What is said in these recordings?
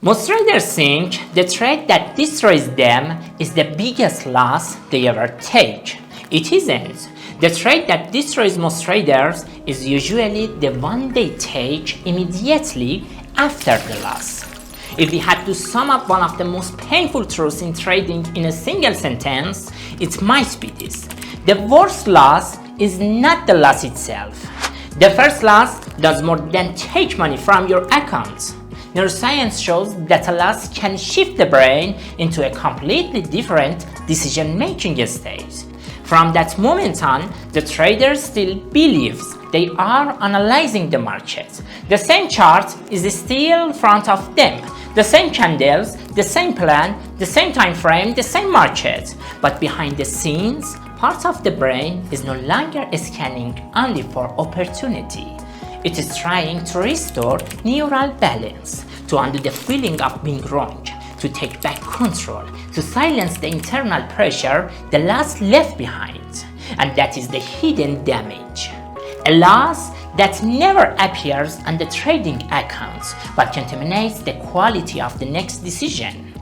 Most traders think the trade that destroys them is the biggest loss they ever take. It isn't. The trade that destroys most traders is usually the one they take immediately after the loss. If we had to sum up one of the most painful truths in trading in a single sentence, it might be this: the worst loss is not the loss itself. The first loss does more than take money from your account. Neuroscience shows that a loss can shift the brain into a completely different decision-making state. From that moment on, the trader still believes they are analyzing the market. The same chart is still in front of them, the same candles, the same plan, the same time frame, the same market. But behind the scenes, part of the brain is no longer scanning only for opportunity. It is trying to restore neural balance, to undo the feeling of being wrong, to take back control, to silence the internal pressure the loss left behind. And that is the hidden damage. A loss that never appears on the trading accounts but contaminates the quality of the next decision.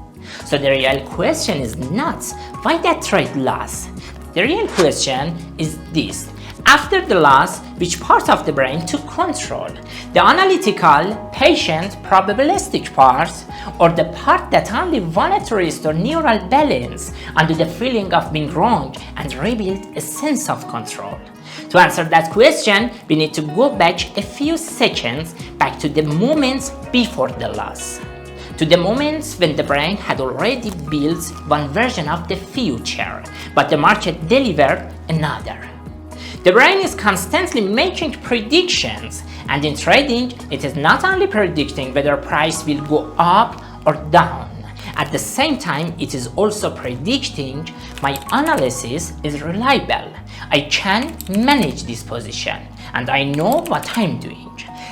So the real question is not why that trade lost. The real question is this: after the loss, which part of the brain took control? The analytical, patient, probabilistic part, or the part that only wanted to restore neural balance under the feeling of being wrong and rebuild a sense of control? To answer that question, we need to go back a few seconds back to the moments before the loss. To the moments when the brain had already built one version of the future, but the market delivered another. The brain is constantly making predictions, and in trading, it is not only predicting whether price will go up or down. At the same time, it is also predicting my analysis is reliable. I can manage this position, and I know what I'm doing.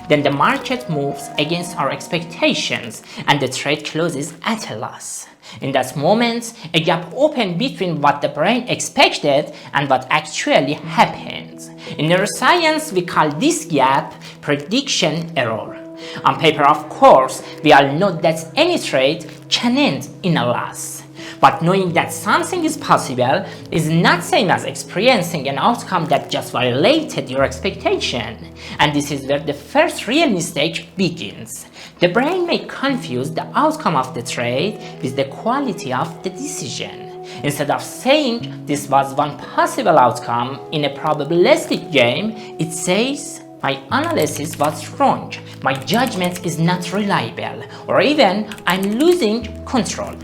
Then the market moves against our expectations, and the trade closes at a loss. In that moment, a gap opened between what the brain expected and what actually happened. In neuroscience, we call this gap prediction error. On paper, of course, we all know that any trade can end in a loss. But knowing that something is possible is not same as experiencing an outcome that just violated your expectation. And this is where the first real mistake begins. The brain may confuse the outcome of the trade with the quality of the decision. Instead of saying this was one possible outcome in a probabilistic game, it says my analysis was wrong, my judgment is not reliable, or even I'm losing control.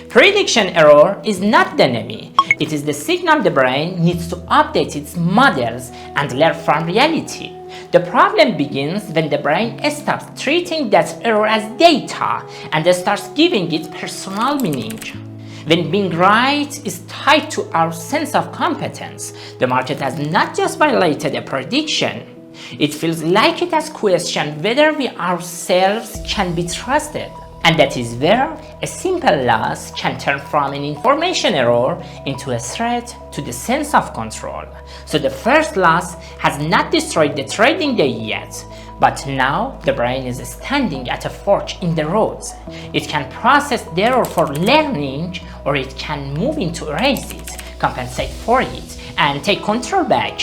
Prediction error is not the enemy. It is the signal the brain needs to update its models and learn from reality. The problem begins when the brain stops treating that error as data and starts giving it personal meaning. When being right is tied to our sense of competence, the market has not just violated a prediction. It feels like it has questioned whether we ourselves can be trusted. And that is where a simple loss can turn from an information error into a threat to the sense of control. So the first loss has not destroyed the trading day yet, but now the brain is standing at a fork in the road. It can process the error for learning, or it can move into erase it, compensate for it, and take control back.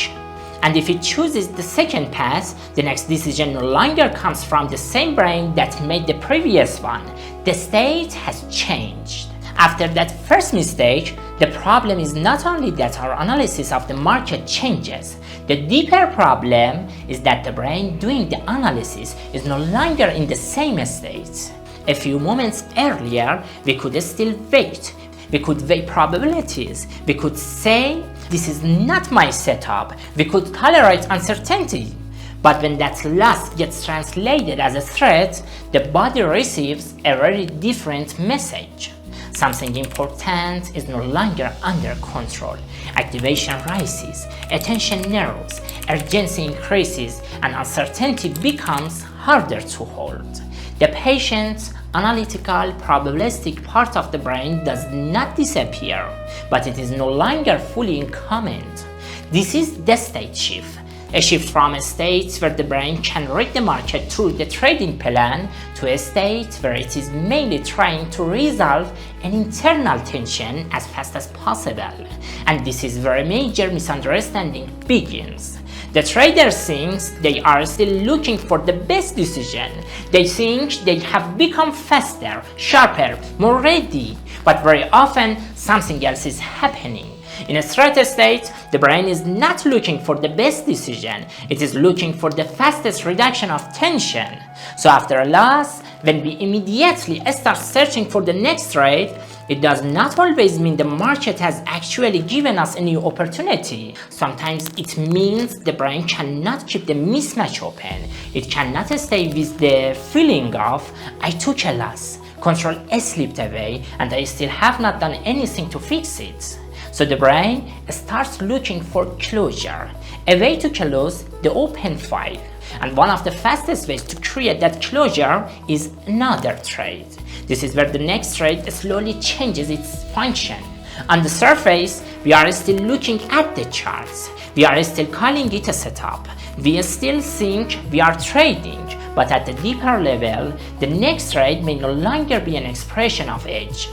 And if it chooses the second path, the next decision no longer comes from the same brain that made the previous one. The state has changed. After that first mistake, the problem is not only that our analysis of the market changes. The deeper problem is that the brain doing the analysis is no longer in the same state. A few moments earlier, we could still wait. We could weigh probabilities. We could say, this is not my setup. We could tolerate uncertainty. But when that loss gets translated as a threat, the body receives a very different message. Something important is no longer under control. Activation rises, attention narrows, urgency increases, and uncertainty becomes harder to hold. The patient, analytical, probabilistic part of the brain does not disappear, but it is no longer fully in command. This is the state shift. A shift from a state where the brain can read the market through the trading plan to a state where it is mainly trying to resolve an internal tension as fast as possible. And this is where a major misunderstanding begins. The trader thinks they are still looking for the best decision. They think they have become faster, sharper, more ready, but very often something else is happening. In a threat state, the brain is not looking for the best decision, it is looking for the fastest reduction of tension. So after a loss, when we immediately start searching for the next trade, it does not always mean the market has actually given us a new opportunity. Sometimes it means the brain cannot keep the mismatch open. It cannot stay with the feeling of, I took a loss, control slipped away, and I still have not done anything to fix it. So the brain starts looking for closure, a way to close the open file. And one of the fastest ways to create that closure is another trade. This is where the next trade slowly changes its function. On the surface, we are still looking at the charts. We are still calling it a setup. We still think we are trading, but at the deeper level, the next trade may no longer be an expression of edge.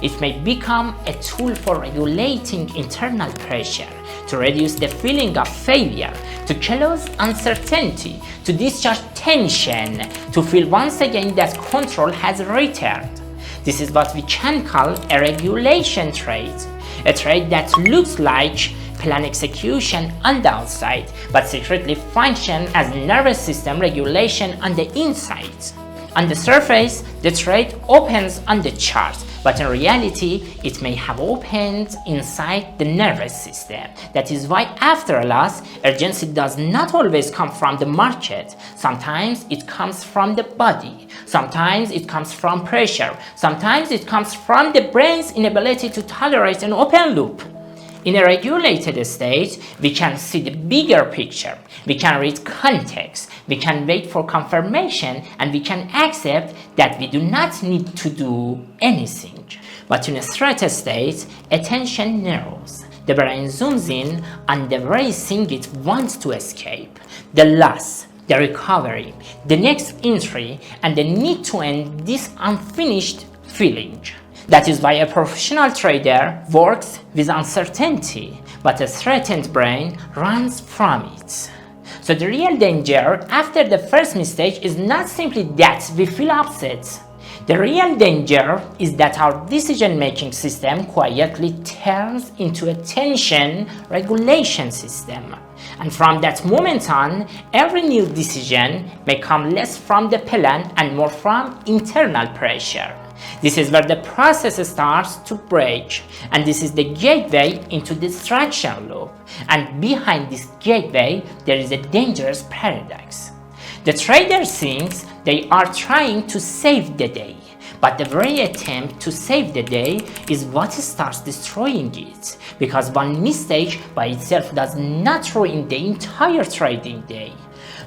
It may become a tool for regulating internal pressure, to reduce the feeling of failure, to close uncertainty, to discharge tension, to feel once again that control has returned. This is what we can call a regulation trade, a trade that looks like plan execution on the outside, but secretly functions as nervous system regulation on the inside. On the surface, the trade opens on the chart, but in reality, it may have opened inside the nervous system. That is why after a loss, urgency does not always come from the market. Sometimes it comes from the body. Sometimes it comes from pressure. Sometimes it comes from the brain's inability to tolerate an open loop. In a regulated state, we can see the bigger picture, we can read context, we can wait for confirmation, and we can accept that we do not need to do anything. But in a threat state, attention narrows. The brain zooms in on the very thing it wants to escape, the loss, the recovery, the next entry, and the need to end this unfinished feeling. That is why a professional trader works with uncertainty, but a threatened brain runs from it. So the real danger after the first mistake is not simply that we feel upset. The real danger is that our decision-making system quietly turns into a tension regulation system. And from that moment on, every new decision may come less from the plan and more from internal pressure. This is where the process starts to break, and this is the gateway into the distraction loop. And behind this gateway, there is a dangerous paradox. The trader thinks they are trying to save the day, but the very attempt to save the day is what starts destroying it, because one mistake by itself does not ruin the entire trading day.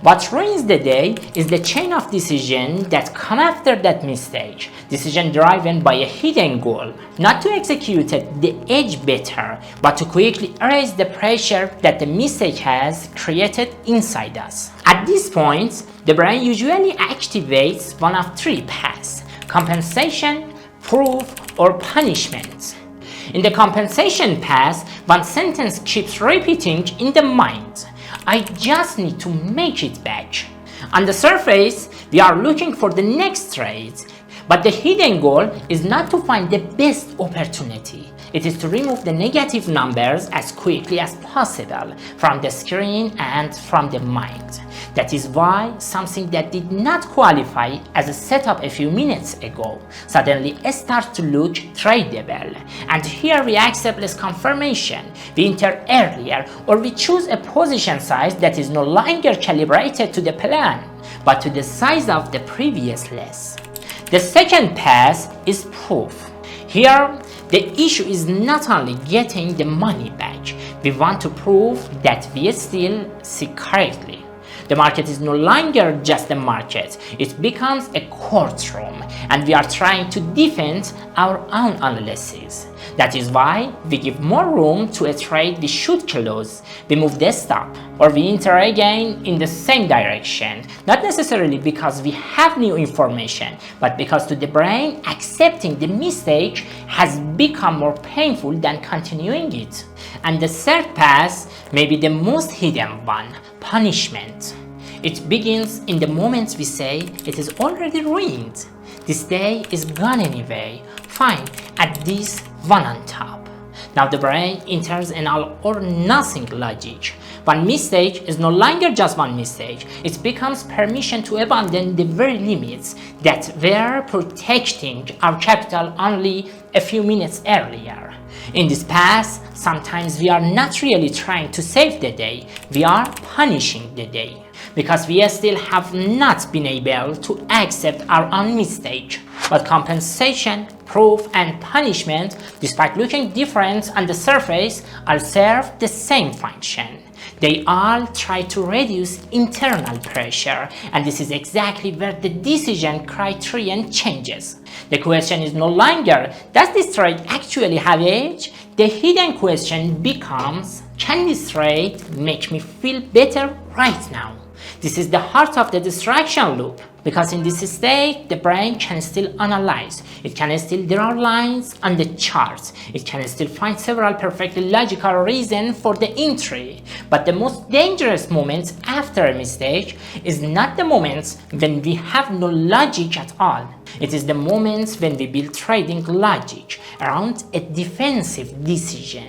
What ruins the day is the chain of decisions that come after that mistake, decision driven by a hidden goal, not to execute the edge better, but to quickly erase the pressure that the mistake has created inside us. At this point, the brain usually activates one of three paths: compensation, proof, or punishment. In the compensation path, one sentence keeps repeating in the mind: I just need to make it back. On the surface, we are looking for the next trade, but the hidden goal is not to find the best opportunity. It is to remove the negative numbers as quickly as possible from the screen and from the mind. That is why something that did not qualify as a setup a few minutes ago suddenly starts to look tradable. And here we accept less confirmation, we enter earlier, or we choose a position size that is no longer calibrated to the plan, but to the size of the previous less. The second path is proof. Here, the issue is not only getting the money back, we want to prove that we still see correctly. The market is no longer just a market, it becomes a courtroom, and we are trying to defend our own analysis. That is why we give more room to a trade we should close, we move the stop, or we enter again in the same direction, not necessarily because we have new information, but because to the brain, accepting the mistake has become more painful than continuing it. And the third path may be the most hidden one, punishment. It begins in the moment we say it is already ruined. This day is gone anyway. Fine, add this one on top. Now the brain enters an all or nothing logic. One mistake is no longer just one mistake. It becomes permission to abandon the very limits that were protecting our capital only a few minutes earlier. In this path, sometimes we are not really trying to save the day, we are punishing the day, because we still have not been able to accept our own mistake. But compensation, proof, and punishment, despite looking different on the surface, all serve the same function. They all try to reduce internal pressure, and this is exactly where the decision criterion changes. The question is no longer, does this trade actually have edge? The hidden question becomes, can this trade make me feel better right now? This is the heart of the distraction loop, because in this state, the brain can still analyze, it can still draw lines on the charts, it can still find several perfectly logical reasons for the entry. But the most dangerous moments after a mistake is not the moments when we have no logic at all. It is the moments when we build trading logic around a defensive decision.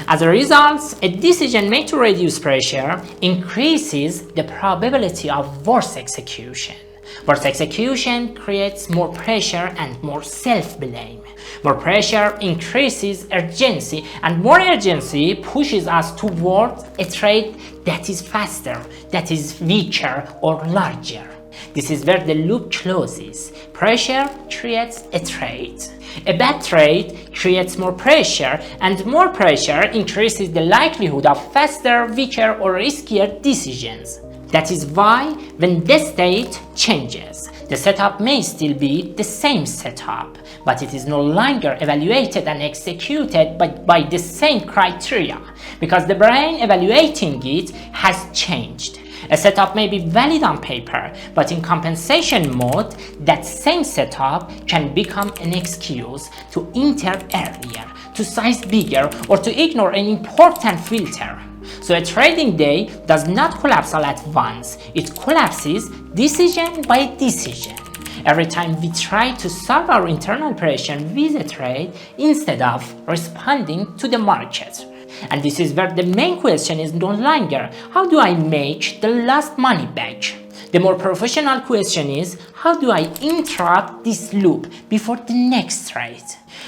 As a result, a decision made to reduce pressure increases the probability of worse execution. Worse execution creates more pressure and more self-blame. More pressure increases urgency, and more urgency pushes us towards a trade that is faster, that is weaker or larger. This is where the loop closes. Pressure creates a trade. A bad trade creates more pressure, and more pressure increases the likelihood of faster, weaker, or riskier decisions. That is why, when the state changes, the setup may still be the same setup, but it is no longer evaluated and executed by the same criteria, because the brain evaluating it has changed. A setup may be valid on paper, but in compensation mode, that same setup can become an excuse to enter earlier, to size bigger, or to ignore an important filter. So a trading day does not collapse all at once, it collapses decision by decision. Every time we try to solve our internal pressure with a trade instead of responding to the market. And this is where the main question is no longer, how do I make the lost money back? The more professional question is, how do I interrupt this loop before the next trade?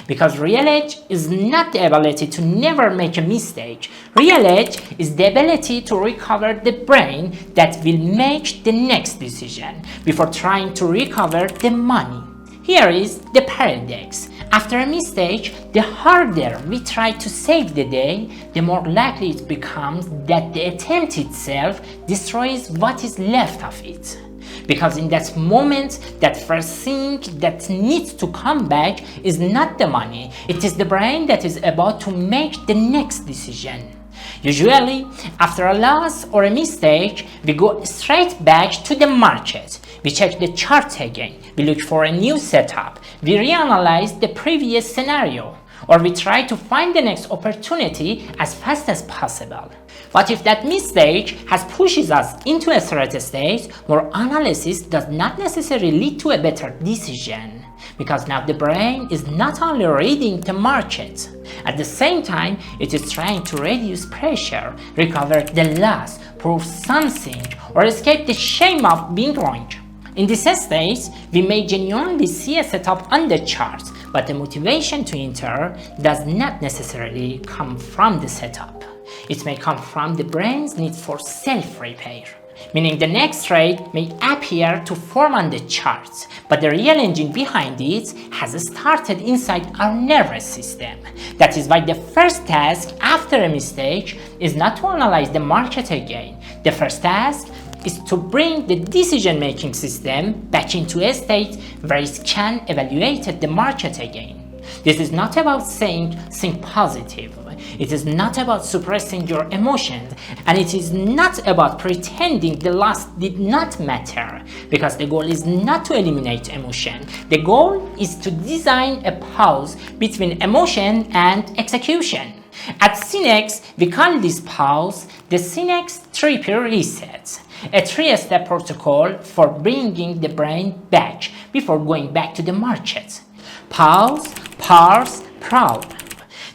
Because real edge is not the ability to never make a mistake. Real edge is the ability to recover the brain that will make the next decision before trying to recover the money. Here is the paradox. After a mistake, the harder we try to save the day, the more likely it becomes that the attempt itself destroys what is left of it. Because in that moment, that first thing that needs to come back is not the money, it is the brain that is about to make the next decision. Usually, after a loss or a mistake, we go straight back to the market. We check the chart again, we look for a new setup, we reanalyze the previous scenario, or we try to find the next opportunity as fast as possible. But if that mistake has pushes us into a threat state, more analysis does not necessarily lead to a better decision, because now the brain is not only reading the market, at the same time it is trying to reduce pressure, recover the loss, prove something, or escape the shame of being wrong. In this stage, we may genuinely see a setup on the chart, but the motivation to enter does not necessarily come from the setup. It may come from the brain's need for self-repair, meaning the next trade may appear to form on the charts, but the real engine behind it has started inside our nervous system. That is why the first task after a mistake is not to analyze the market again. The first task is to bring the decision-making system back into a state where it can evaluate the market again. This is not about saying think positive. It is not about suppressing your emotions, and it is not about pretending the loss did not matter, because the goal is not to eliminate emotion. The goal is to design a pause between emotion and execution. At SYNEX, we call this pause the SYNEX 3P reset, a 3-step protocol for bringing the brain back before going back to the market. Pause, parse, probe.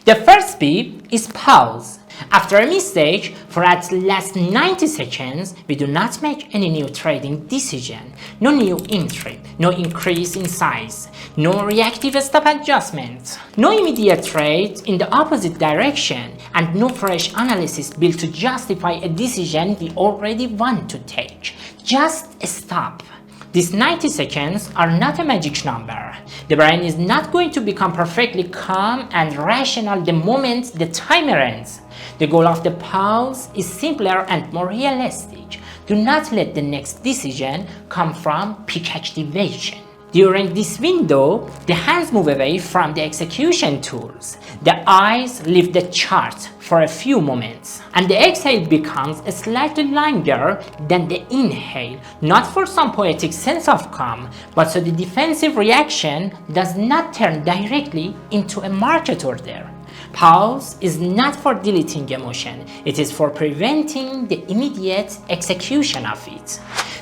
The first P is pause. After a mistake, for at least 90 seconds, we do not make any new trading decision, no new entry, no increase in size, no reactive stop adjustment, no immediate trade in the opposite direction, and no fresh analysis built to justify a decision we already want to take. Just stop. These 90 seconds are not a magic number. The brain is not going to become perfectly calm and rational the moment the timer ends. The goal of the pause is simpler and more realistic. Do not let the next decision come from peak activation. During this window, the hands move away from the execution tools. The eyes leave the chart for a few moments, and the exhale becomes slightly longer than the inhale, not for some poetic sense of calm, but so the defensive reaction does not turn directly into a market order. Pause is not for deleting emotion, it is for preventing the immediate execution of it.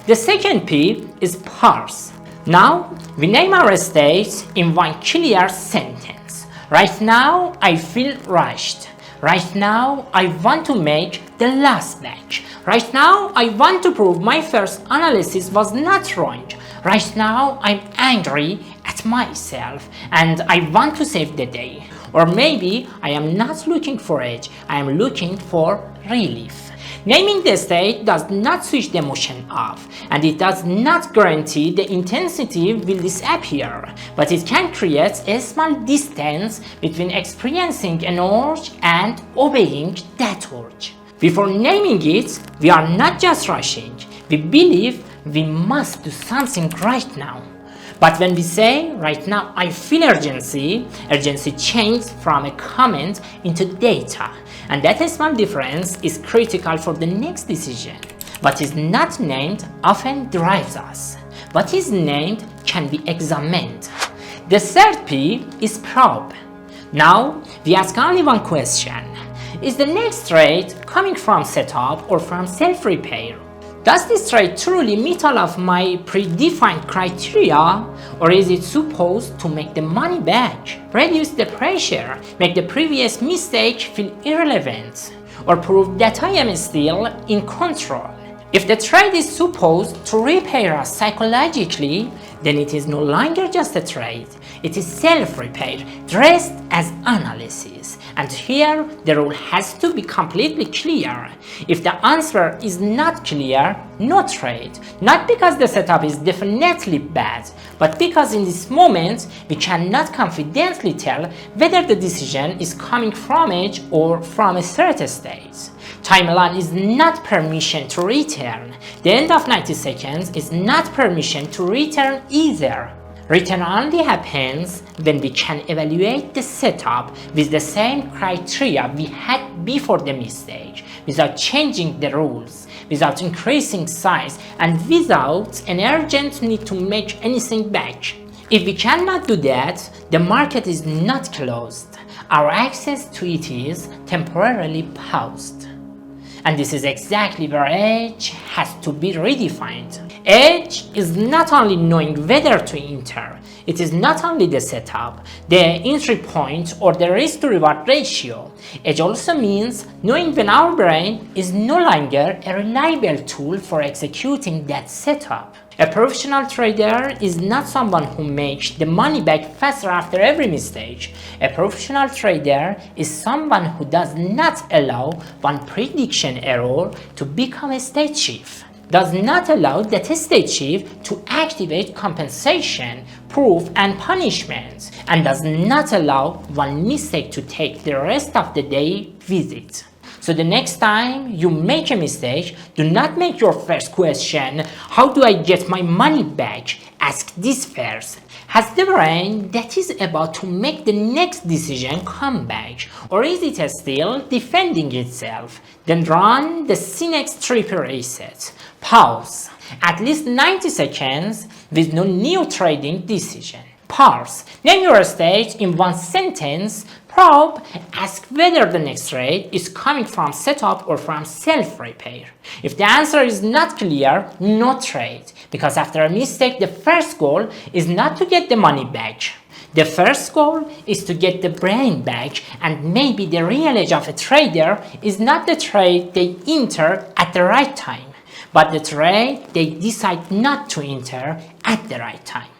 The second P is parse. Now, we name our state in one clear sentence. Right now, I feel rushed. Right now, I want to make the last batch. Right now, I want to prove my first analysis was not wrong. Right now, I'm angry at myself and I want to save the day. Or maybe I am not looking for edge, I am looking for relief. Naming the state does not switch the emotion off, and it does not guarantee the intensity will disappear, but it can create a small distance between experiencing an urge and obeying that urge. Before naming it, we are not just rushing, we believe we must do something right now. But when we say, right now I feel urgency, urgency changes from a comment into data. And that small difference is critical for the next decision. What is not named often drives us. What is named can be examined. The third P is probe. Now, we ask only one question. Is the next trade coming from setup or from self-repair? Does this trade truly meet all of my predefined criteria, or is it supposed to make the money back, reduce the pressure, make the previous mistake feel irrelevant, or prove that I am still in control? If the trade is supposed to repair us psychologically, then it is no longer just a trade, it is self-repair dressed as analysis. And here, the rule has to be completely clear. If the answer is not clear, no trade. Not because the setup is definitely bad, but because in this moment, we cannot confidently tell whether the decision is coming from edge or from a third state. Time alone is not permission to return. The end of 90 seconds is not permission to return either. Return only happens when we can evaluate the setup with the same criteria we had before the mistake, without changing the rules, without increasing size, and without an urgent need to make anything back. If we cannot do that, the market is not closed. Our access to it is temporarily paused. And this is exactly where edge has to be redefined. Edge is not only knowing whether to enter, it is not only the setup, the entry point, or the risk to reward ratio. Edge also means knowing when our brain is no longer a reliable tool for executing that setup. A professional trader is not someone who makes the money back faster after every mistake. A professional trader is someone who does not allow one prediction error to become a state chief, does not allow that state chief to activate compensation, proof, and punishment, and does not allow one mistake to take the rest of the day with it. So the next time you make a mistake, do not make your first question, how do I get my money back? Ask this first. Has the brain that is about to make the next decision come back? Or is it still defending itself? Then run the SYNEX triple reset. Pause. At least 90 seconds with no new trading decision. Parse. Name your stage in one sentence. Probe. Ask whether the next trade is coming from setup or from self-repair. If the answer is not clear, no trade. Because after a mistake, the first goal is not to get the money back. The first goal is to get the brain back, and maybe the real age of a trader is not the trade they enter at the right time, but the trade they decide not to enter at the right time.